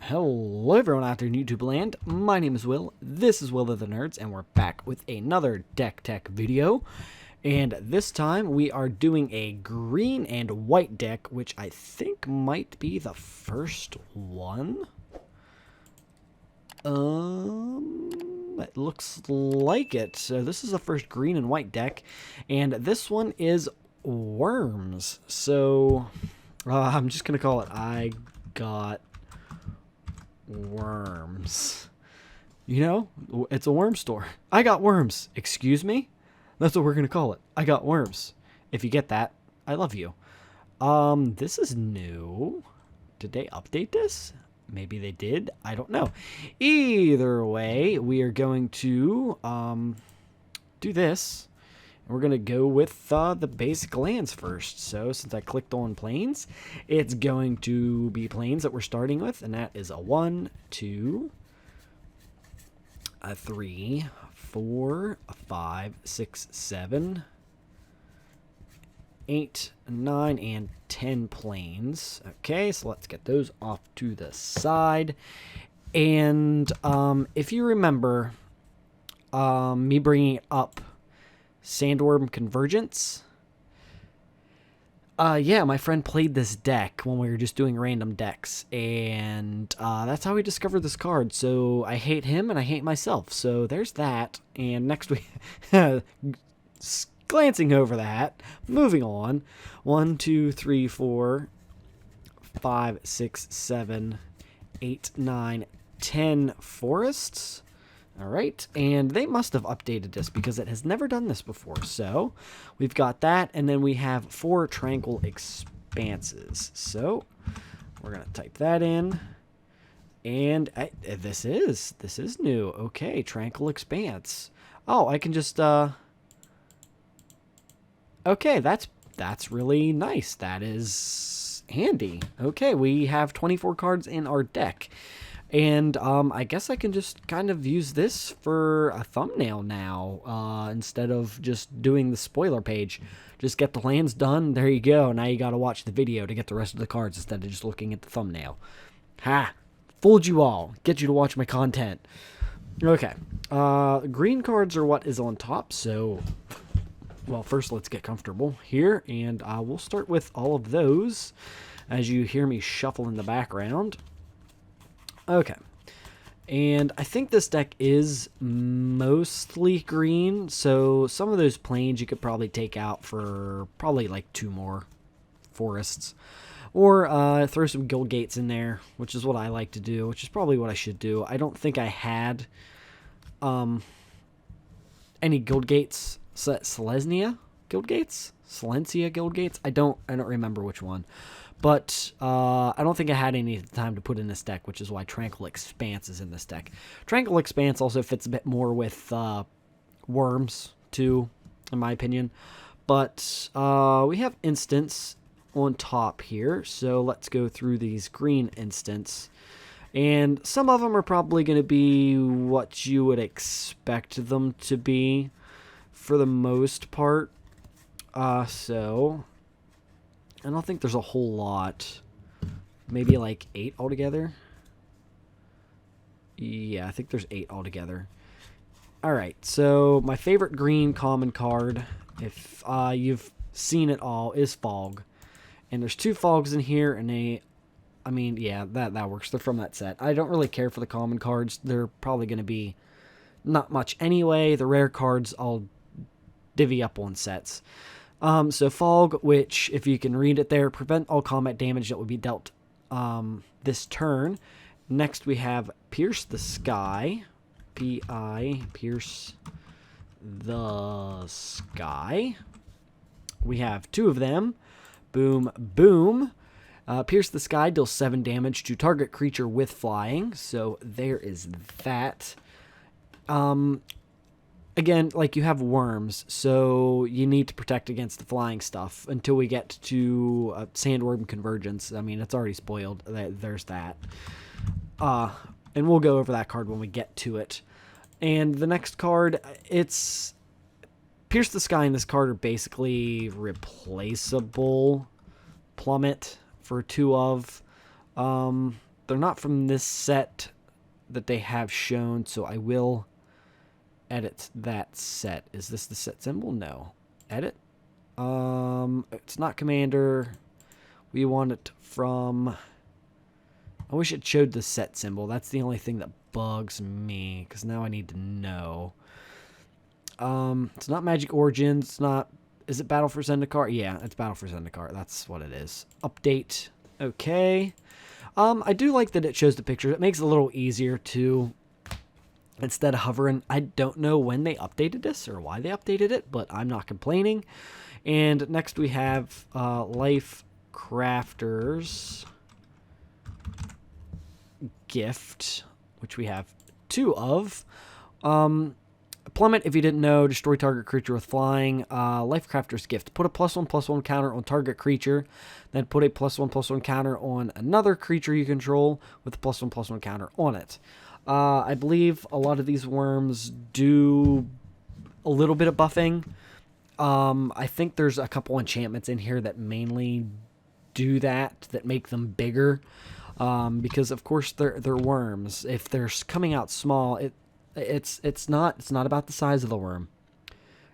Hello everyone out there in YouTube land, my name is Will, this is Will of the Nerds, and we're back with another deck tech video. And this time we are doing a green and white deck, which I think might be the first one. It looks like it. So this is the first green and white deck, and this one is Wurms. So I'm just gonna call it I Got Wurms. You know, it's a worm store. I got worms. Excuse me? That's what we're gonna call it. I got worms. If you get that, I love you. This is new. Did they update this? Maybe they did. I don't know. Either way, we are going to do this. We're going to go with the basic lands first. So since I clicked on planes, it's going to be planes that we're starting with. And that is a 1, 2, a 3, 4, a 5, 6, 7, 8, 9, and 10 planes. Okay, so let's get those off to the side. And if you remember me bringing up Sandworm Convergence. Yeah, my friend played this deck when we were just doing random decks, and that's how we discovered this card. So I hate him and I hate myself. So there's that. And next week, glancing over that, moving on. 1, 2, 3, 4, 5, 6, 7, 8, 9, 10 forests. All right, and they must have updated this because it has never done this before. So we've got that, and then we have 4 Tranquil Expanses. So we're going to type that in, and this is new. Okay, Tranquil Expanse. Oh, I can just, okay, that's really nice. That is handy. Okay, we have 24 cards in our deck. And I guess I can just kind of use this for a thumbnail now instead of just doing the spoiler page. Just get the lands done. There you go. Now you got to watch the video to get the rest of the cards instead of just looking at the thumbnail. Ha! Fooled you all. Get you to watch my content. Okay. Green cards are what is on top. So, well, first let's get comfortable here. And we'll start with all of those as you hear me shuffle in the background. Okay, and I think this deck is mostly green, so some of those plains you could probably take out for probably like 2 more forests, or throw some guild gates in there, which is what I like to do, which is probably what I should do. I don't think I had any guild gates. Silencia guild gates? Silencia guild gates? I don't remember which one. But I don't think I had any time to put in this deck, which is why Tranquil Expanse is in this deck. Tranquil Expanse also fits a bit more with Wurms, too, in my opinion. But we have Instants on top here, so let's go through these green Instants. And some of them are probably going to be what you would expect them to be for the most part. So I don't think there's a whole lot. Maybe like 8 altogether. Yeah, I think there's 8 altogether. Alright, so my favorite green common card, if you've seen it all, is Fog. And there's 2 Fogs in here, and I mean, yeah, that works. They're from that set. I don't really care for the common cards. They're probably going to be not much anyway. The rare cards I'll divvy up on sets. So Fog, which, if you can read it there, prevent all combat damage that would be dealt this turn. Next, we have Pierce the Sky. P-I, Pierce the Sky. We have 2 of them. Boom, boom. Pierce the Sky deals 7 damage to target creature with flying. So there is that. Again, like, you have worms, so you need to protect against the flying stuff until we get to Sandworm Convergence. I mean, it's already spoiled. There's that. And we'll go over that card when we get to it. And the next card, it's Pierce the Sky and this card are basically replaceable. Plummet for 2 of. they're not from this set that they have shown, so I will edit that set. Is this the set symbol? No. Edit. It's not Commander. We want it from... I wish it showed the set symbol. That's the only thing that bugs me, because now I need to know. It's not Magic Origins. It's not... Is it Battle for Zendikar? Yeah, it's Battle for Zendikar. That's what it is. Update. Okay. I do like that it shows the picture. It makes it a little easier to... Instead of hovering. I don't know when they updated this or why they updated it, but I'm not complaining. And next we have Life Crafters Gift, which we have 2 of. Plummet, if you didn't know, destroy target creature with flying. Life Crafter's Gift. Put a +1/+1 counter on target creature, then put a +1/+1 counter on another creature you control with a +1/+1 counter on it. I believe a lot of these worms do a little bit of buffing. I think there's a couple enchantments in here that mainly do that make them bigger. Because of course they're worms. If they're coming out small, it's not about the size of the worm.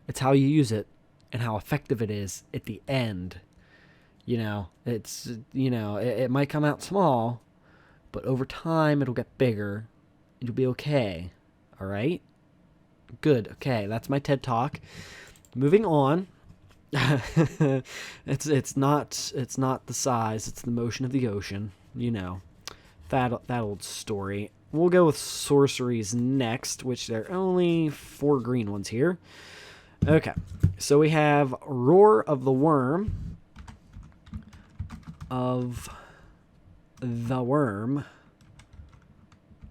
It's how you use it and how effective it is at the end. You know, it might come out small, but over time it'll get bigger. You'll be okay. All right? Good. Okay, that's my TED Talk. Moving on. it's not the size, it's the motion of the ocean. You know, that old story. We'll go with sorceries next, which there are only 4 green ones here. Okay, so we have Roar of the Worm.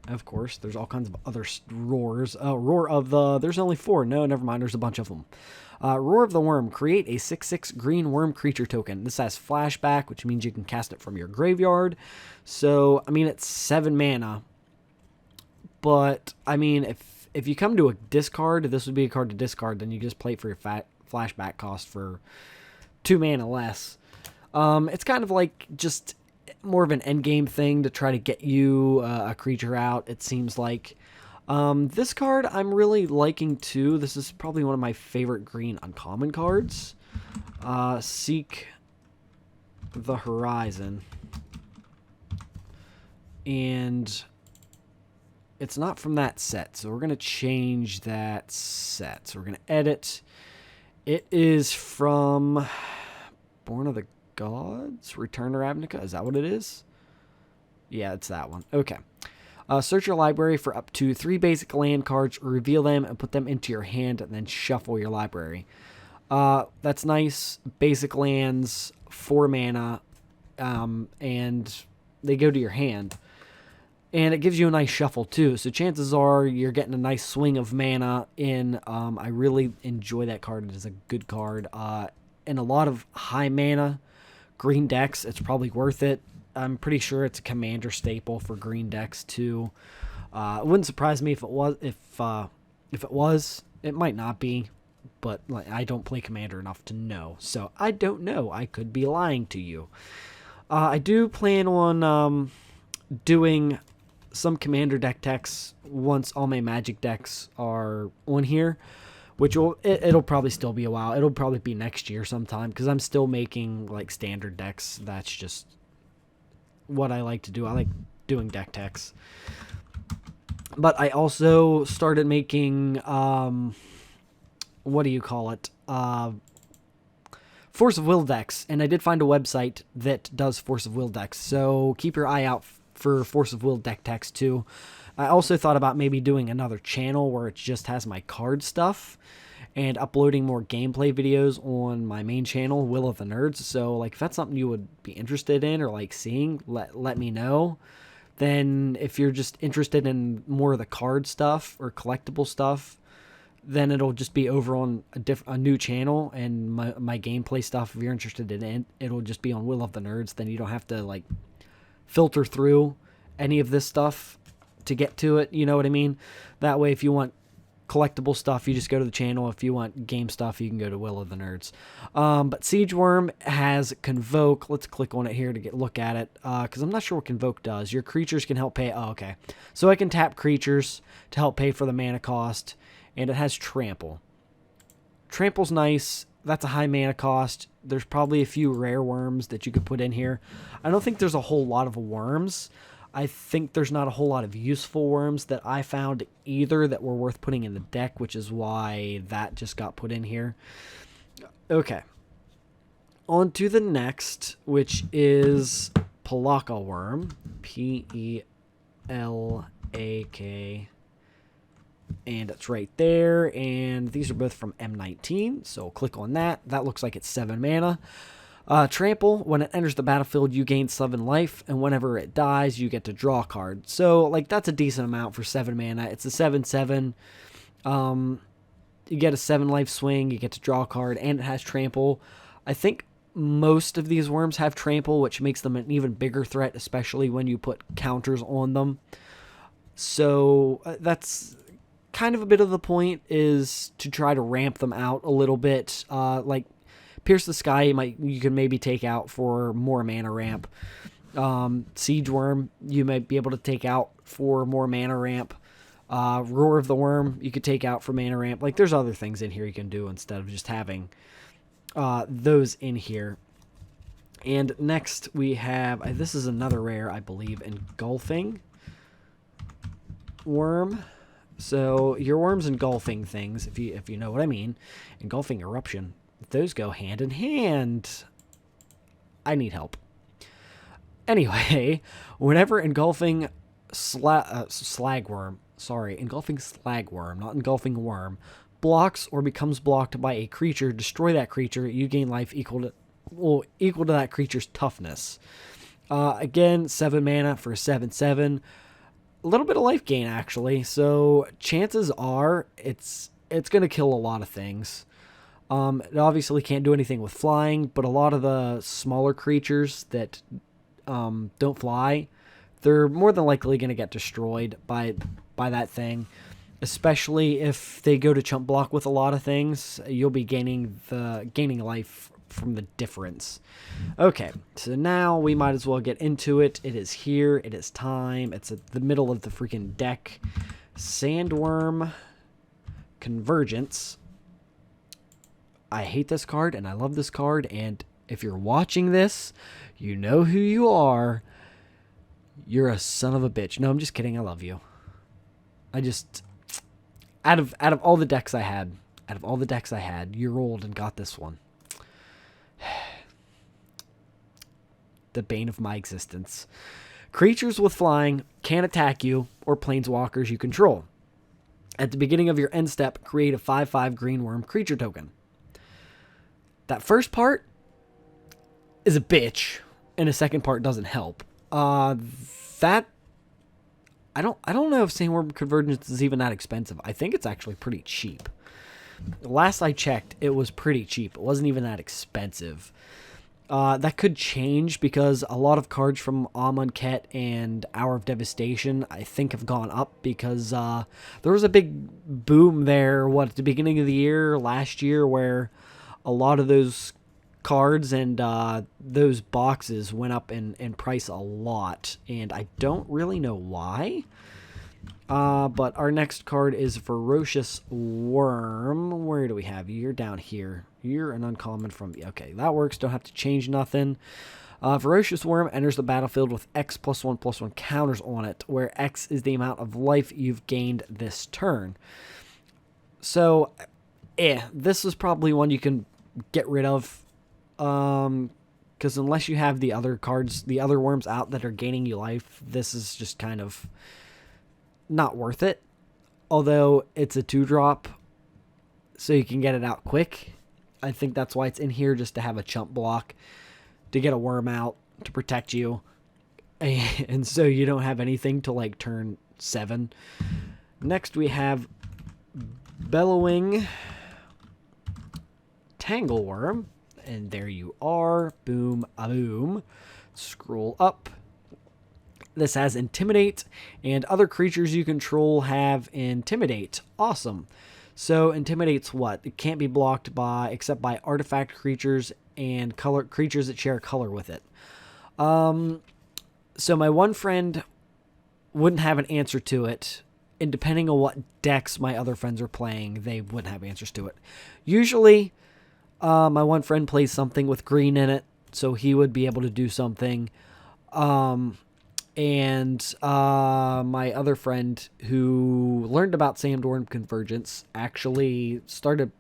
Of course, there's all kinds of other roars. Roar of the... There's only 4. No, never mind. There's a bunch of them. Roar of the Worm. Create a 6/6 green worm creature token. This has flashback, which means you can cast it from your graveyard. So, I mean, it's 7 mana. But, I mean, if you come to a discard, this would be a card to discard. Then you just play it for your flashback cost for 2 mana less. It's kind of like just... more of an endgame thing to try to get you a creature out, it seems like. This card I'm really liking too. This is probably one of my favorite green uncommon cards. Seek the Horizon. And it's not from that set, so we're going to change that set. So we're going to edit. It is from Born of the Gods? Return to Ravnica? Is that what it is? Yeah, it's that one. Okay. Search your library for up to 3 basic land cards, reveal them, and put them into your hand, and then shuffle your library. That's nice. Basic lands, 4 mana, and they go to your hand. And it gives you a nice shuffle, too. So chances are you're getting a nice swing of mana in. I really enjoy that card. It is a good card. In a lot of high mana green decks, it's probably worth it. I'm pretty sure it's a commander staple for green decks too. It wouldn't surprise me if it was. If it was, it might not be, but like, I don't play commander enough to know. So I don't know. I could be lying to you. I do plan on doing some commander deck techs once all my magic decks are on here. Which it'll probably still be a while. It'll probably be next year sometime because I'm still making like standard decks. That's just what I like to do. I like doing deck techs. But I also started making what do you call it? Force of Will decks, and I did find a website that does Force of Will decks. So keep your eye out for Force of Will deck techs too. I also thought about maybe doing another channel where it just has my card stuff and uploading more gameplay videos on my main channel, Will of the Nerds. So, like, if that's something you would be interested in or like seeing, let me know. Then if you're just interested in more of the card stuff or collectible stuff, then it'll just be over on a new channel, and my gameplay stuff, if you're interested in it, it'll just be on Will of the Nerds. Then you don't have to like filter through any of this stuff to get to it, you know what I mean? That way, if you want collectible stuff, you just go to the channel. If you want game stuff, you can go to Will of the Nerds. But Siege Worm has Convoke. Let's click on it here to look at it, because I'm not sure what Convoke does. Your creatures can help pay. Oh, okay. So I can tap creatures to help pay for the mana cost, and it has Trample. Trample's nice. That's a high mana cost. There's probably a few rare worms that you could put in here. I don't think there's a whole lot of worms. I think there's not a whole lot of useful worms that I found either that were worth putting in the deck, which is why that just got put in here. Okay. On to the next, which is Palaka Worm. P-E-L-A-K. And it's right there. And these are both from M19, so click on that. That looks like it's 7 mana. Trample, when it enters the battlefield, you gain 7 life, and whenever it dies, you get to draw a card. So, like, that's a decent amount for 7 mana. It's a 7/7. You get a 7 life swing, you get to draw a card, and it has Trample. I think most of these worms have Trample, which makes them an even bigger threat, especially when you put counters on them. So, that's kind of a bit of the point, is to try to ramp them out a little bit. Like, Pierce the Sky, you can maybe take out for more mana ramp. Siege Worm, you might be able to take out for more mana ramp. Roar of the Worm, you could take out for mana ramp. Like, there's other things in here you can do instead of just having those in here. And next we have, this is another rare, I believe, Engulfing Worm. So your worms engulfing things, if you know what I mean. Engulfing Eruption. Those go hand in hand. I need help. Anyway, whenever engulfing slagworm, engulfing slagworm, not engulfing worm, blocks or becomes blocked by a creature, destroy that creature. You gain life equal to that creature's toughness. Again, 7 mana for 7/7. A little bit of life gain, actually. So chances are it's going to kill a lot of things. It obviously can't do anything with flying, but a lot of the smaller creatures that don't fly, they're more than likely going to get destroyed by that thing. Especially if they go to chump block with a lot of things, you'll be gaining life from the difference. Okay, so now we might as well get into it. It is here. It is time. It's at the middle of the freaking deck. Sandworm Convergence. I hate this card, and I love this card, and if you're watching this, you know who you are. You're a son of a bitch. No, I'm just kidding. I love you. I just... Out of all the decks I had, you're old and got this one. The bane of my existence. Creatures with flying can attack you or planeswalkers you control. At the beginning of your end step, create a 5/5 green worm creature token. That first part is a bitch, and the second part doesn't help. I don't know if Sandworm Convergence is even that expensive. I think it's actually pretty cheap. Last I checked, it was pretty cheap. It wasn't even that expensive. That could change because a lot of cards from Amonkhet and Hour of Devastation, I think, have gone up because there was a big boom there, at the beginning of the year, last year, where a lot of those cards and those boxes went up in price a lot, and I don't really know why. But our next card is Ferocious Worm. Where do we have you? You're down here. You're an uncommon from... Okay, that works. Don't have to change nothing. Ferocious Worm enters the battlefield with X +1/+1 counters on it, where X is the amount of life you've gained this turn. So, this is probably one you can get rid of. Because unless you have the other cards, the other worms out that are gaining you life, this is just kind of not worth it. Although it's a 2-drop, so you can get it out quick. I think that's why it's in here, just to have a chump block, to get a worm out, to protect you. And so you don't have anything to like turn 7. Next we have Bellowing Tangleworm. And there you are. Boom, a boom. Scroll up. This has Intimidate, and other creatures you control have Intimidate. Awesome. So Intimidate's what? It can't be blocked by except by artifact creatures and color creatures that share color with it. So my one friend wouldn't have an answer to it, and depending on what decks my other friends are playing, they wouldn't have answers to it. Usually, my one friend plays something with green in it, so he would be able to do something. And my other friend who learned about Sandworm Convergence actually started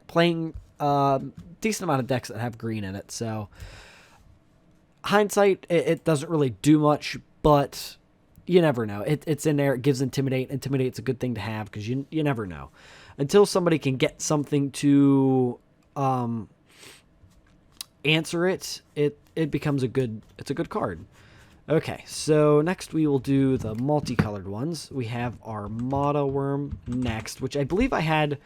playing a decent amount of decks that have green in it. So, hindsight, it doesn't really do much, but you never know. It's in there. It gives Intimidate. Intimidate's a good thing to have because you never know. Until somebody can get something to answer it, it becomes a good card. Okay, so next we will do the multicolored ones. We have Armada Worm next, which I believe I had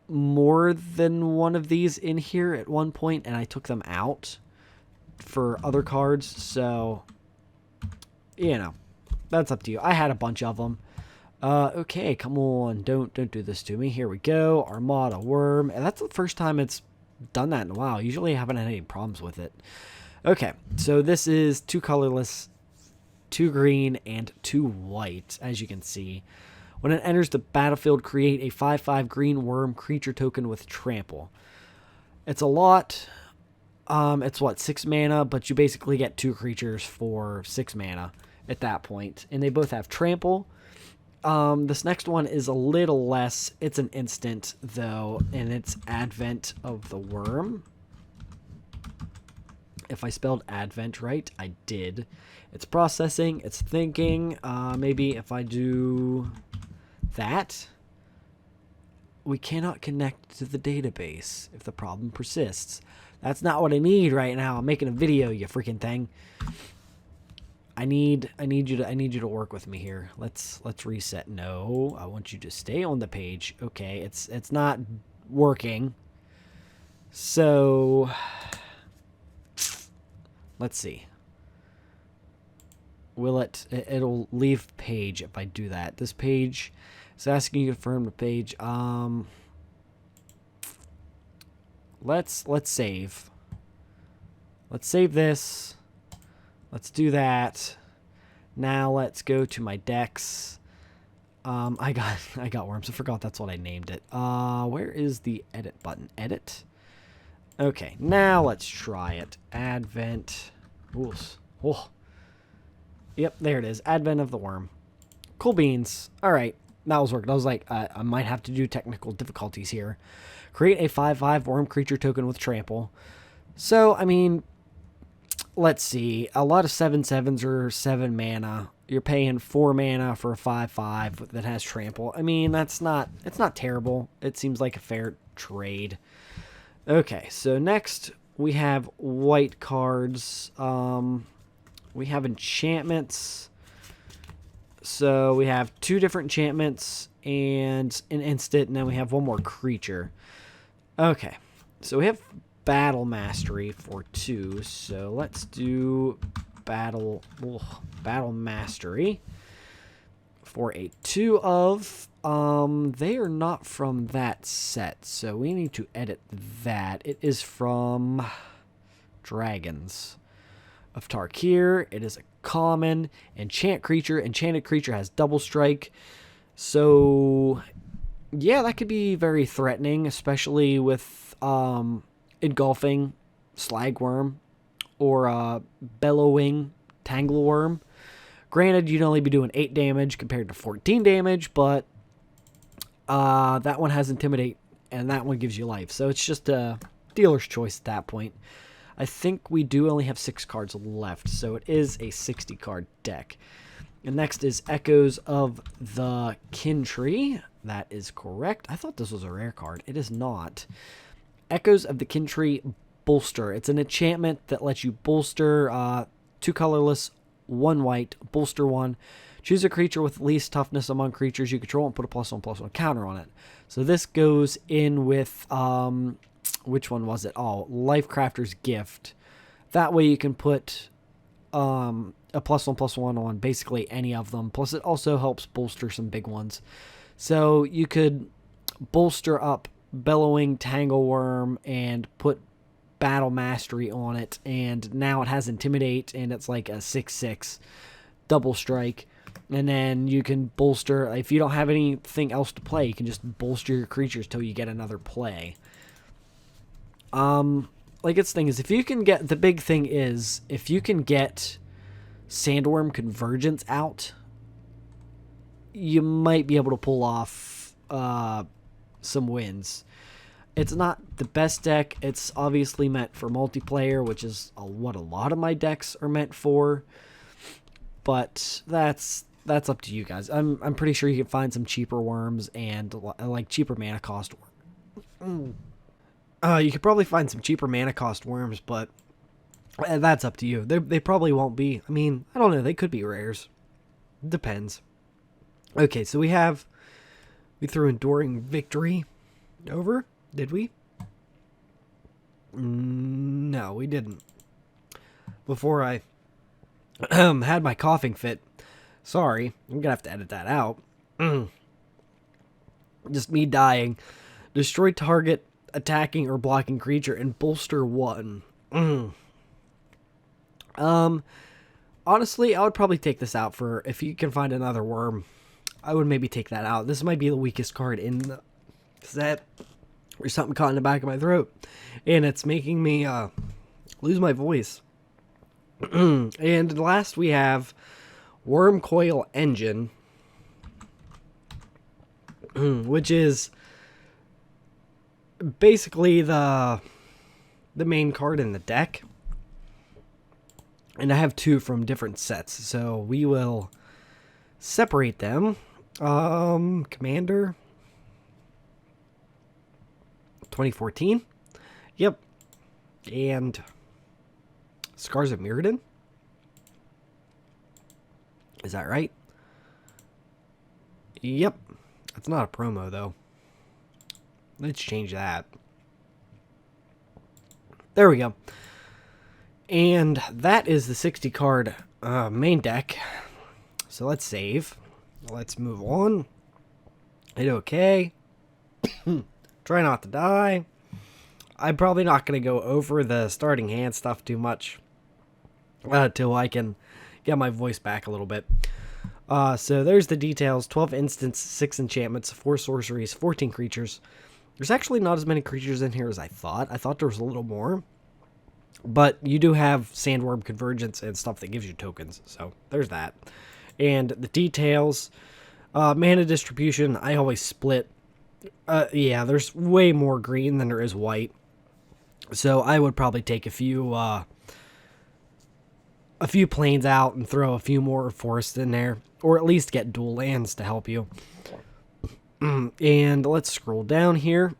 more than one of these in here at one point, and I took them out for other cards, so, you know, that's up to you. I had a bunch of them. Okay, come on, don't do this to me. Here we go, Armada Worm, and that's the first time it's done that in a while. Usually I haven't had any problems with it. Okay, so this is 2 colorless, 2 green, and 2 white, as you can see. When it enters the battlefield, create a 5/5 green worm creature token with trample. It's a lot. It's what, 6 mana, but you basically get 2 creatures for 6 mana at that point. And they both have trample. This next one is a little less. It's an instant, though, and it's Advent of the Worm. If I spelled Advent right, I did. It's processing, it's thinking. Maybe if I do that, we cannot connect to the database if the problem persists. That's not what I need right now. I'm making a video, you freaking thing. I need you to work with me here. Let's reset. No, I want you to stay on the page. Okay, it's not working. So let's see. Will it'll leave page if I do that. This page is asking you to confirm the page. Let's save. Let's save this. Let's do that. Now let's go to my decks. I got Worms. I forgot that's what I named it. Where is the edit button? Edit. Okay, now let's try it. Advent. Ooh. Oh. Yep, there it is. Advent of the Worm. Cool beans. All right, that was working. I was like, I might have to do technical difficulties here. Create a 5/5 worm creature token with trample. So, I mean, let's see. A lot of 7/7s are 7 mana. You're paying 4 mana for a 5/5 that has trample. I mean, it's not terrible. It seems like a fair trade. Okay, so next we have white cards. We have enchantments. So we have 2 different enchantments and an instant, and then we have 1 more creature. Okay, so we have Battle Mastery for 2. So let's do Battle Mastery for a 2 of. They are not from that set, so we need to edit that. It is from Dragons of Tarkir. It is a common enchanted creature has double strike. So yeah, that could be very threatening, especially with engulfing Slagworm or Bellowing Tangleworm. Granted, you'd only be doing 8 damage compared to 14 damage, but that one has Intimidate, and that one gives you life. So it's just a dealer's choice at that point. I think we do only have 6 cards left, so it is a 60-card deck. And next is Echoes of the Kin Tree. That is correct. I thought this was a rare card. It is not. Echoes of the Kin Tree Bolster. It's an enchantment that lets you bolster 2 colorless, 1 white, bolster 1. Choose a creature with least toughness among creatures you control and put a +1/+1 counter on it. So this goes in with, which one was it? Oh, Lifecrafter's Gift. That way you can put a a +1/+1 on basically any of them. Plus, it also helps bolster some big ones. So you could bolster up Bellowing Tangleworm and put Battle Mastery on it, and now it has Intimidate, and it's like a 6/6 double strike. And then you can bolster, if you don't have anything else to play, you can just bolster your creatures till you get another play. Like, its thing is, if you can get, the big thing is, if you can get Sandworm Convergence out, you might be able to pull off some wins. It's not the best deck. It's obviously meant for multiplayer, which is what a lot of my decks are meant for. But that's up to you guys. I'm pretty sure you can find some cheaper worms and like cheaper mana cost. You could probably find some cheaper mana cost worms, but that's up to you. They probably won't be. I mean, I don't know. They could be rares. Depends. Okay, so we threw Enduring Victory over. Did we? No, we didn't. Before I had my coughing fit. Sorry, I'm going to have to edit that out. Just me dying. Destroy target attacking or blocking creature and bolster 1. Honestly, I would probably take this out for, if you can find another worm, I would maybe take that out. This might be the weakest card in the set. There's something caught in the back of my throat, and it's making me lose my voice. And last we have Worm Coil Engine, which is basically the main card in the deck. And I have 2 from different sets, so we will separate them. Commander 2014. Yep. And Scars of Mirrodin. Is that right? Yep. That's not a promo, though. Let's change that. There we go. And that is the 60 card main deck. So let's save. Let's move on. Hit OK. Try not to die. I'm probably not going to go over the starting hand stuff too much till I can get my voice back a little bit. So there's the details. 12 instants, 6 enchantments, 4 sorceries, 14 creatures. There's actually not as many creatures in here as I thought. I thought there was a little more. But you do have Sandworm Convergence and stuff that gives you tokens. So there's that. And the details. Mana distribution, I always split. Yeah, there's way more green than there is white. So I would probably take a few planes out and throw a few more forests in there. Or at least get dual lands to help you. And let's scroll down here.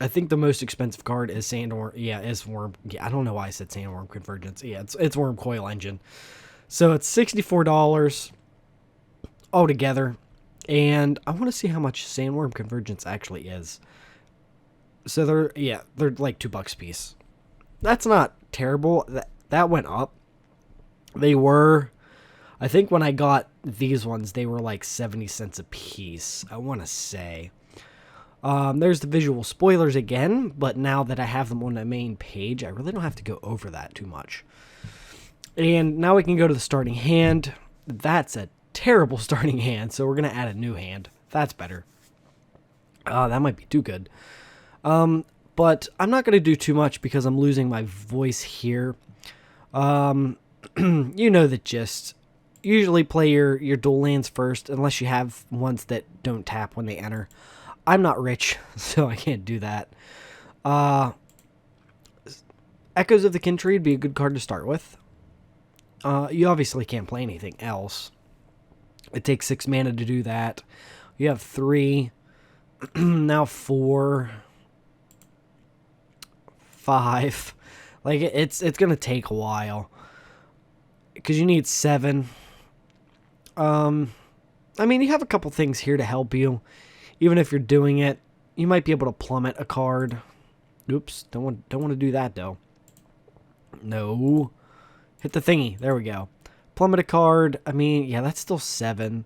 I think the most expensive card is Sandworm. Yeah, is Worm. Yeah, I don't know why I said Sandworm Convergence. Yeah, it's Worm Coil Engine. So it's $64 altogether. And I want to see how much Sandworm Convergence actually is. So they're like $2 a piece. That's not terrible. That went up. They were, I think when I got these ones, they were like 70 cents a piece, I want to say. There's the visual spoilers again, but now that I have them on the main page, I really don't have to go over that too much. And now we can go to the starting hand. That's a terrible starting hand, so we're going to add a new hand. That's better. That might be too good. But I'm not going to do too much because I'm losing my voice here. You know the gist. Usually play your dual lands first, unless you have ones that don't tap when they enter. I'm not rich, so I can't do that. Echoes of the Kin Tree would be a good card to start with. You obviously can't play anything else. It takes 6 mana to do that. You have 3. Now 4. 5. Like, it's going to take a while. Because you need 7. I mean, you have a couple things here to help you. Even if you're doing it, you might be able to plummet a card. Oops, don't want to do that, though. No. Hit the thingy. There we go. Plummet a card. I mean, yeah, that's still 7.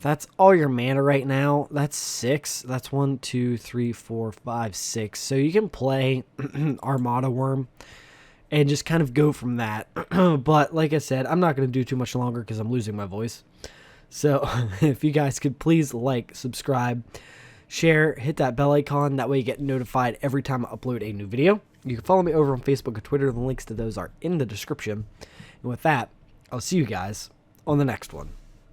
That's all your mana right now. That's 6. That's 1, 2, 3, 4, 5, 6. So you can play Armada Worm and just kind of go from that. But like I said, I'm not going to do too much longer because I'm losing my voice. So if you guys could please like, subscribe, share, hit that bell icon. That way you get notified every time I upload a new video. You can follow me over on Facebook and Twitter. The links to those are in the description. And with that, I'll see you guys on the next one.